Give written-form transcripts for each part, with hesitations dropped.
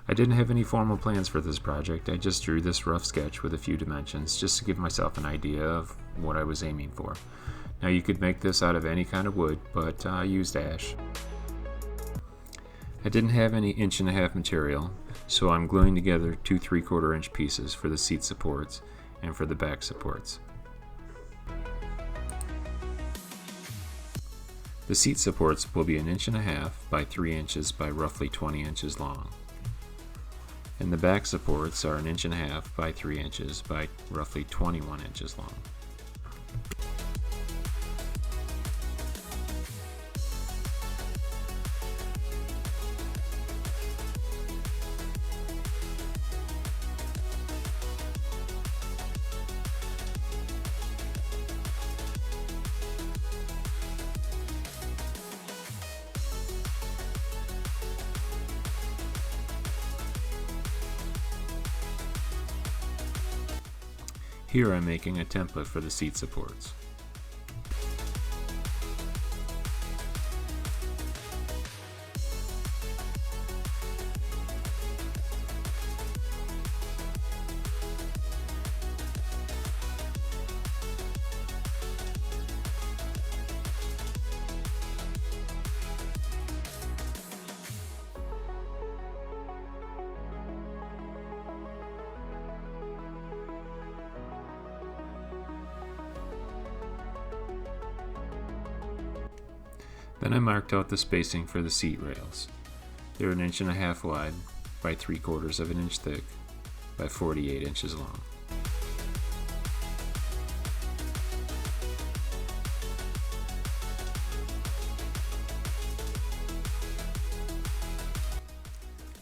I didn't have any formal plans for this project. I just drew this rough sketch with a few dimensions just to give myself an idea of what I was aiming for. Now you could make this out of any kind of wood, but I used ash. I didn't have any 1.5" material, so I'm gluing together 2 3/4 inch pieces for the seat supports and for the back supports. The seat supports will be 1.5" by 3 inches by roughly 20 inches long. And the back supports are 1.5" by 3 inches by roughly 21 inches long. Here I'm making a template for the seat supports. Then I marked out the spacing for the seat rails. They're 1.5" wide by 3/4 inch thick by 48 inches long.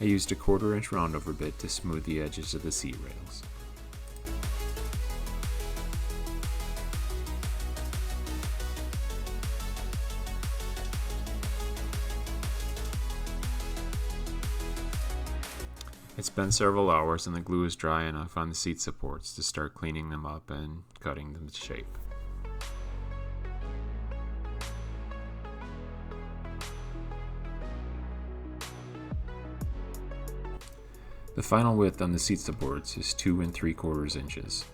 I used a 1/4 inch roundover bit to smooth the edges of the seat rails. It's been several hours and the glue is dry enough on the seat supports to start cleaning them up and cutting them to shape. The final width on the seat supports is 2 3/4 inches.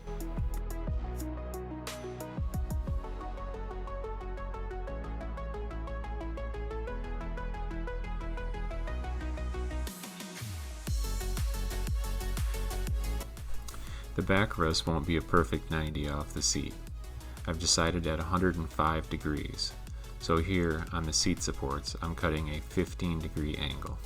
The backrest won't be a perfect 90 off the seat. I've decided at 105 degrees. So here on the seat supports, I'm cutting a 15-degree angle.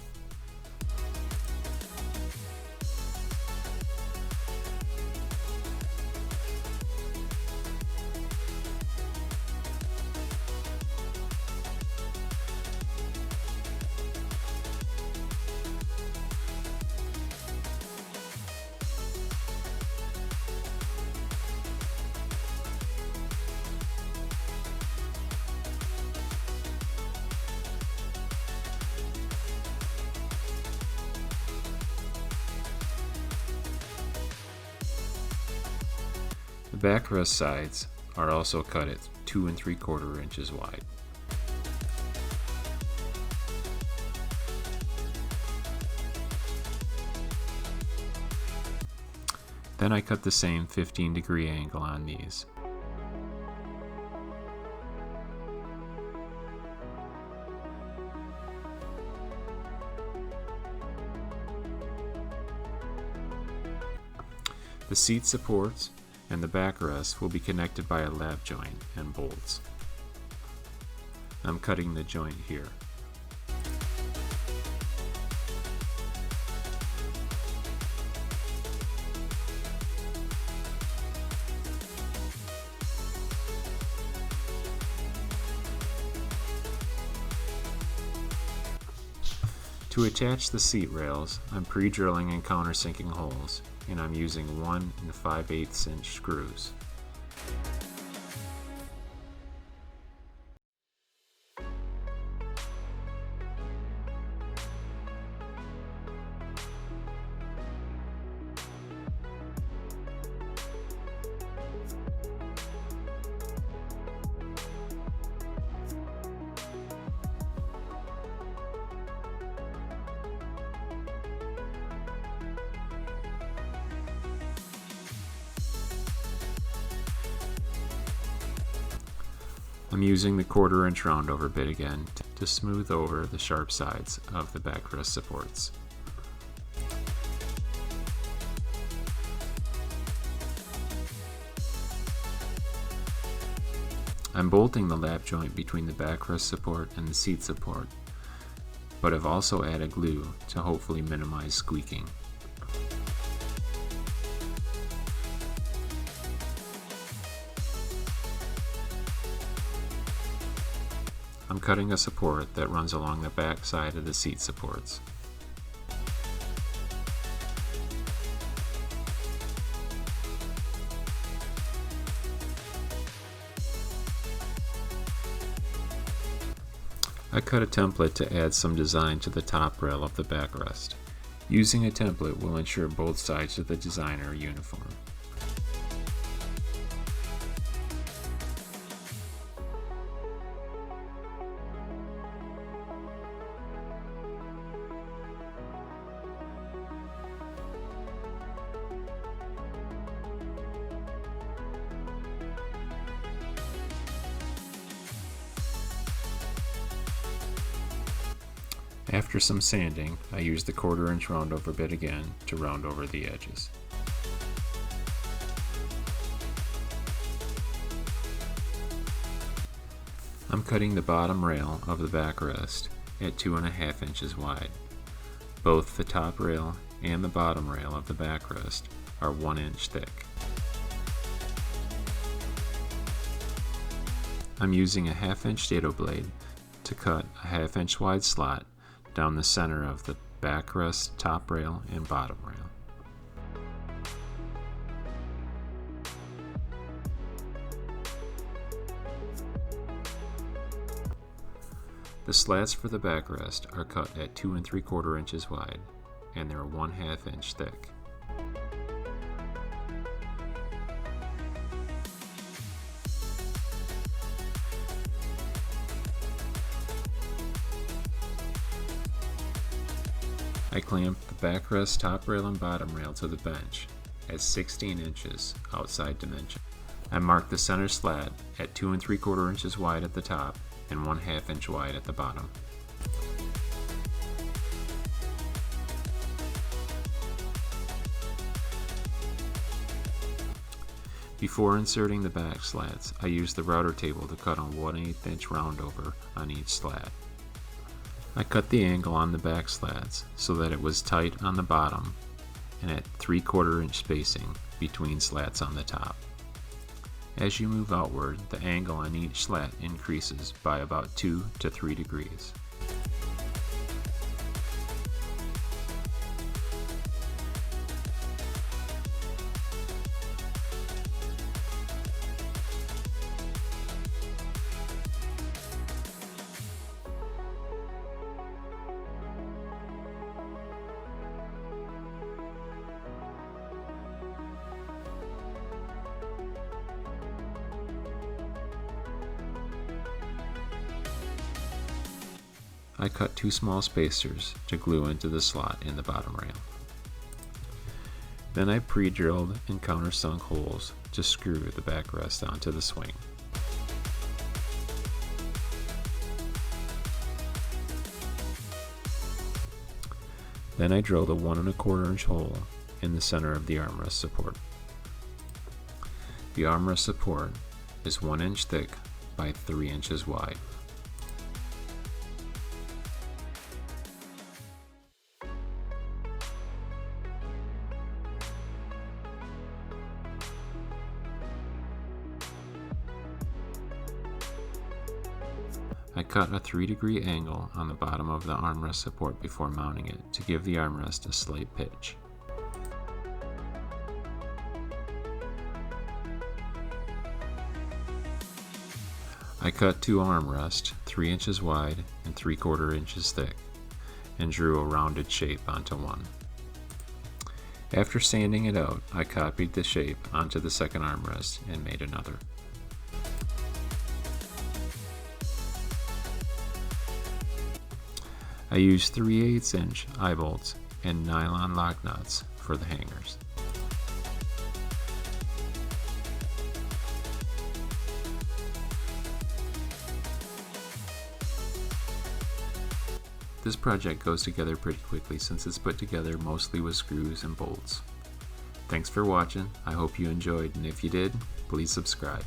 The backrest sides are also cut at 2 3/4 inches wide. Then I cut the same 15-degree angle on these. The seat supports and the backrest will be connected by a lap joint and bolts. I'm cutting the joint here. To attach the seat rails, I'm pre-drilling and countersinking holes, and I'm using 1 5/8 inch screws. I'm using the 1/4 inch roundover bit again to smooth over the sharp sides of the backrest supports. I'm bolting the lap joint between the backrest support and the seat support, but have also added glue to hopefully minimize squeaking. I'm cutting a support that runs along the back side of the seat supports. I cut a template to add some design to the top rail of the backrest. Using a template will ensure both sides of the design are uniform. After some sanding, I used the 1/4 inch roundover bit again to round over the edges. I'm cutting the bottom rail of the backrest at 2.5 inches wide. Both the top rail and the bottom rail of the backrest are 1 inch thick. I'm using a 1/2 inch dado blade to cut a 1/2 inch wide slot down the center of the backrest, top rail, and bottom rail. The slats for the backrest are cut at 2 3/4 inches wide, and they're 1/2 inch thick. I clamped the backrest, top rail, and bottom rail to the bench at 16 inches outside dimension. I marked the center slat at 2 3/4 inches wide at the top and 1/2 inch wide at the bottom. Before inserting the back slats, I used the router table to cut a 1/8 inch roundover on each slat. I cut the angle on the back slats so that it was tight on the bottom and at 3/4 inch spacing between slats on the top. As you move outward, the angle on each slat increases by about 2 to 3 degrees. I cut 2 small spacers to glue into the slot in the bottom rail. Then I pre-drilled and countersunk holes to screw the backrest onto the swing. Then I drilled a 1 1/4 inch hole in the center of the armrest support. The armrest support is 1 inch thick by 3 inches wide. I cut a 3-degree angle on the bottom of the armrest support before mounting it to give the armrest a slight pitch. I cut 2 armrests 3 inches wide and 3/4 inches thick and drew a rounded shape onto one. After sanding it out, I copied the shape onto the second armrest and made another. I used 3/8 inch eye bolts and nylon lock nuts for the hangers. This project goes together pretty quickly since it's put together mostly with screws and bolts. Thanks for watching. I hope you enjoyed, and if you did, please subscribe.